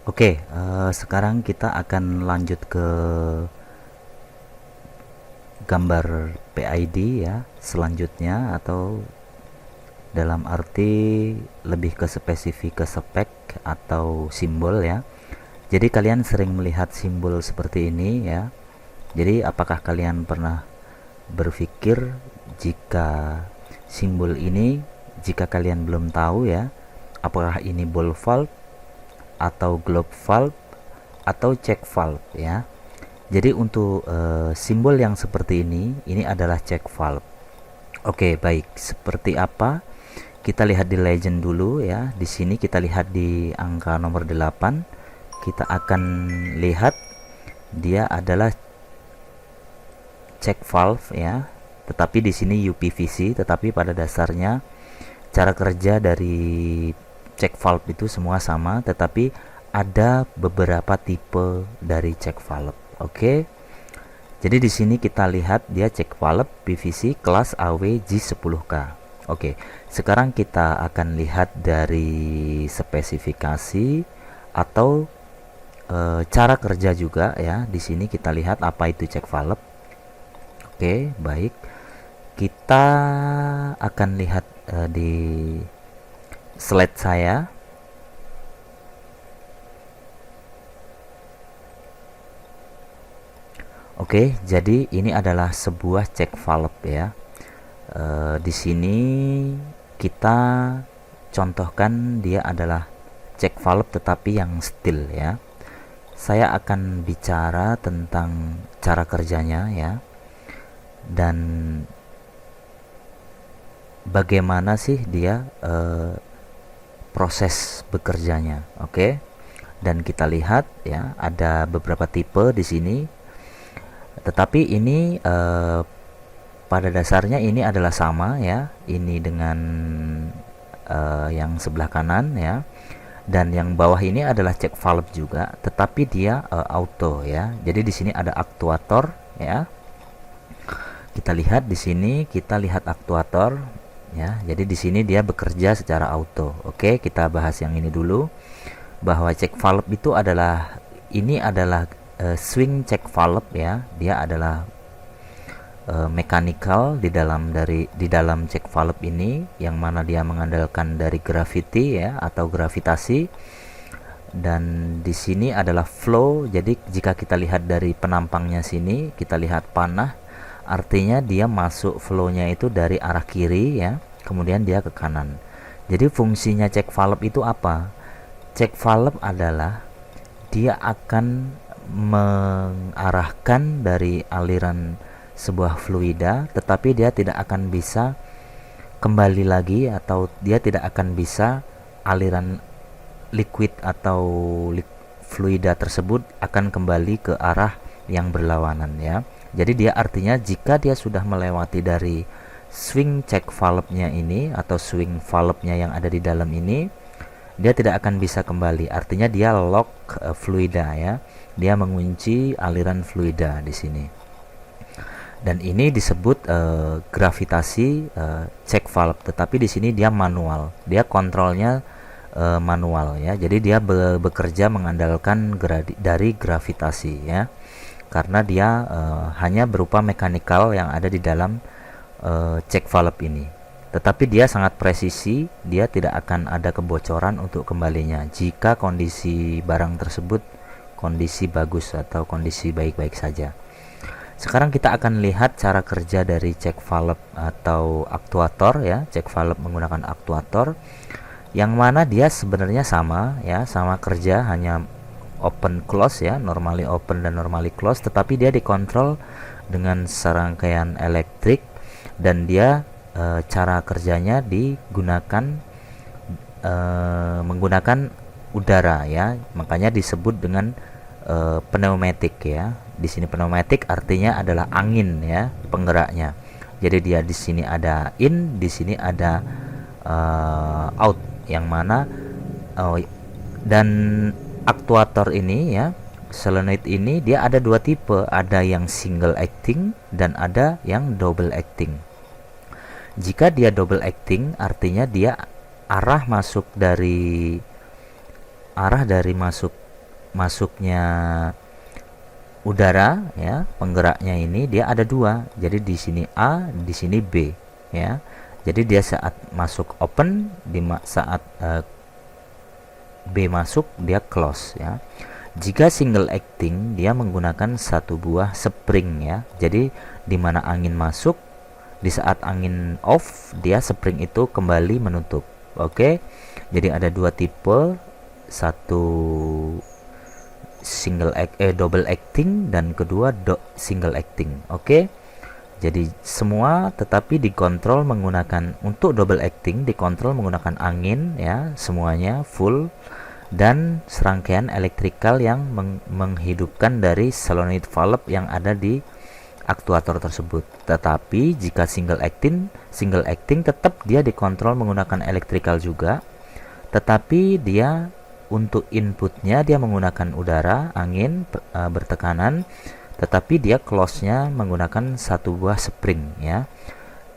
Oke, sekarang kita akan lanjut ke gambar PID ya, selanjutnya, atau dalam arti lebih ke spesifik ke spek atau simbol ya. Jadi kalian sering melihat simbol seperti ini ya. Jadi apakah kalian pernah berpikir jika simbol ini, jika kalian belum tahu ya, apakah ini ball valve atau globe valve atau check valve ya. Jadi untuk simbol yang seperti ini adalah check valve. Oke, baik. Seperti apa? Kita lihat di legend dulu ya. Di sini kita lihat di angka nomor 8. Kita akan lihat dia adalah check valve ya. Tetapi di sini UPVC, tetapi pada dasarnya cara kerja dari check valve itu semua sama, tetapi ada beberapa tipe dari check valve. Oke. Jadi di sini kita lihat dia check valve PVC kelas AW J10K. Oke. Sekarang kita akan lihat dari spesifikasi atau cara kerja juga ya. Di sini kita lihat apa itu check valve. Oke, baik. Kita akan lihat di slide saya. Oke, jadi ini adalah sebuah check valve ya. Di sini kita contohkan dia adalah check valve tetapi yang steel ya. Saya akan bicara tentang cara kerjanya ya, dan bagaimana sih dia proses bekerjanya. Oke. Dan kita lihat ya, ada beberapa tipe di sini. Tetapi ini pada dasarnya ini adalah sama ya. Ini dengan yang sebelah kanan ya. Dan yang bawah ini adalah check valve juga, tetapi dia auto ya. Jadi di sini ada aktuator ya. Kita lihat di sini, kita lihat aktuator ya. Jadi di sini dia bekerja secara auto. Oke, kita bahas yang ini dulu, bahwa check valve itu adalah swing check valve ya. Dia adalah mechanical di dalam check valve ini, yang mana dia mengandalkan dari gravity ya, atau gravitasi. Dan di sini adalah flow. Jadi jika kita lihat dari penampangnya sini, kita lihat panah, artinya dia masuk flow-nya itu dari arah kiri ya, kemudian dia ke kanan. Jadi fungsinya check valve itu apa? Check valve adalah dia akan mengarahkan dari aliran sebuah fluida, tetapi dia tidak akan bisa kembali lagi, atau dia tidak akan bisa aliran liquid atau fluida tersebut akan kembali ke arah yang berlawanan ya. Jadi dia artinya jika dia sudah melewati dari swing check valve-nya ini atau swing valve-nya yang ada di dalam ini, dia tidak akan bisa kembali. Artinya dia lock fluida ya. Dia mengunci aliran fluida di sini. Dan ini disebut gravitasi check valve, tetapi di sini dia manual. Dia kontrolnya manual ya. Jadi dia bekerja mengandalkan dari gravitasi ya. Karena dia hanya berupa mechanical yang ada di dalam check valve ini. Tetapi dia sangat presisi, dia tidak akan ada kebocoran untuk kembalinya jika kondisi barang tersebut kondisi bagus atau kondisi baik-baik saja. Sekarang kita akan lihat cara kerja dari check valve atau aktuator ya. Check valve menggunakan aktuator, yang mana dia sebenarnya sama ya, sama kerja, hanya open close ya, normally open dan normally close, tetapi dia dikontrol dengan serangkaian elektrik, dan dia cara kerjanya menggunakan udara ya, makanya disebut dengan pneumatik ya. Di sini pneumatik artinya adalah angin ya, penggeraknya. Jadi dia di sini ada in, di sini ada out, yang mana dan aktuator ini ya, solenoid ini dia ada dua tipe, ada yang single acting dan ada yang double acting. Jika dia double acting, artinya dia arah dari masuk masuknya udara ya, penggeraknya ini dia ada dua. Jadi di sini A, di sini B ya. Jadi dia saat masuk open, saat B masuk dia close ya. Jika single acting dia menggunakan satu buah spring ya. Jadi di mana angin masuk, di saat angin off dia spring itu kembali menutup. Oke. Jadi ada dua tipe, satu double acting dan kedua single acting. Oke. Jadi semua tetapi dikontrol menggunakan, untuk double acting dikontrol menggunakan angin ya, semuanya full, dan serangkaian elektrikal yang menghidupkan dari solenoid valve yang ada di aktuator tersebut. Tetapi jika single acting tetap dia dikontrol menggunakan elektrikal juga, tetapi dia untuk inputnya dia menggunakan udara, angin bertekanan, tetapi dia close-nya menggunakan satu buah spring ya.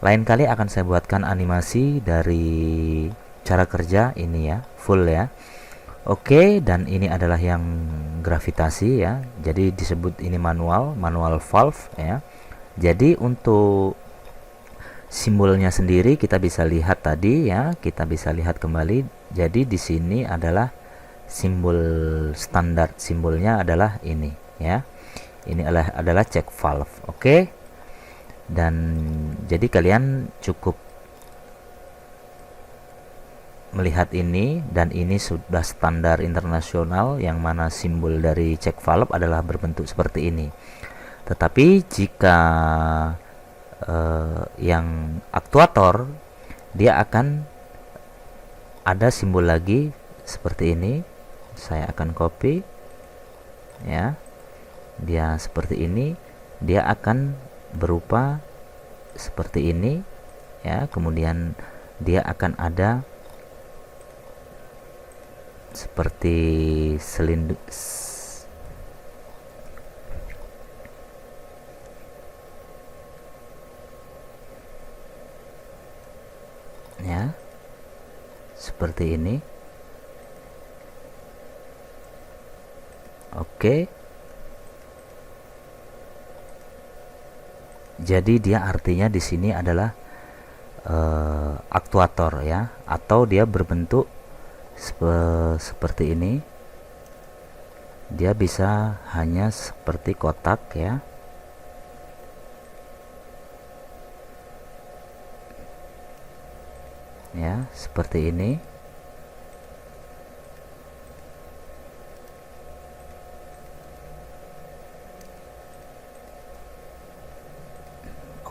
Lain kali akan saya buatkan animasi dari cara kerja ini ya, full ya. Oke, dan ini adalah yang gravitasi ya. Jadi disebut ini manual valve ya. Jadi untuk simbolnya sendiri kita bisa lihat tadi ya, kita bisa lihat kembali. Jadi di sini adalah simbol standar, simbolnya adalah ini ya. Ini adalah check valve. Oke. Dan jadi kalian cukup melihat ini, dan ini sudah standar internasional yang mana simbol dari check valve adalah berbentuk seperti ini. Tetapi jika yang aktuator dia akan ada simbol lagi seperti ini. Saya akan copy ya. Dia seperti ini, dia akan berupa seperti ini ya. Kemudian dia akan ada seperti selindung ya, seperti ini. Oke. Jadi dia artinya di sini adalah aktuator ya, atau dia berbentuk seperti ini. Dia bisa hanya seperti kotak ya. Ya, seperti ini.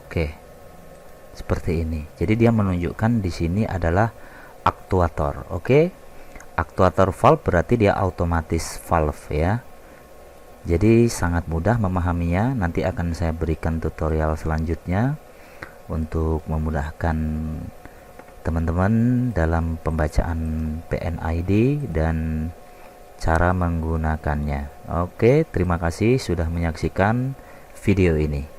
Oke, seperti ini. Jadi dia menunjukkan di sini adalah aktuator. Oke, aktuator valve berarti dia otomatis valve ya. Jadi sangat mudah memahaminya. Nanti akan saya berikan tutorial selanjutnya untuk memudahkan teman-teman dalam pembacaan PNID dan cara menggunakannya. Oke, terima kasih sudah menyaksikan video ini.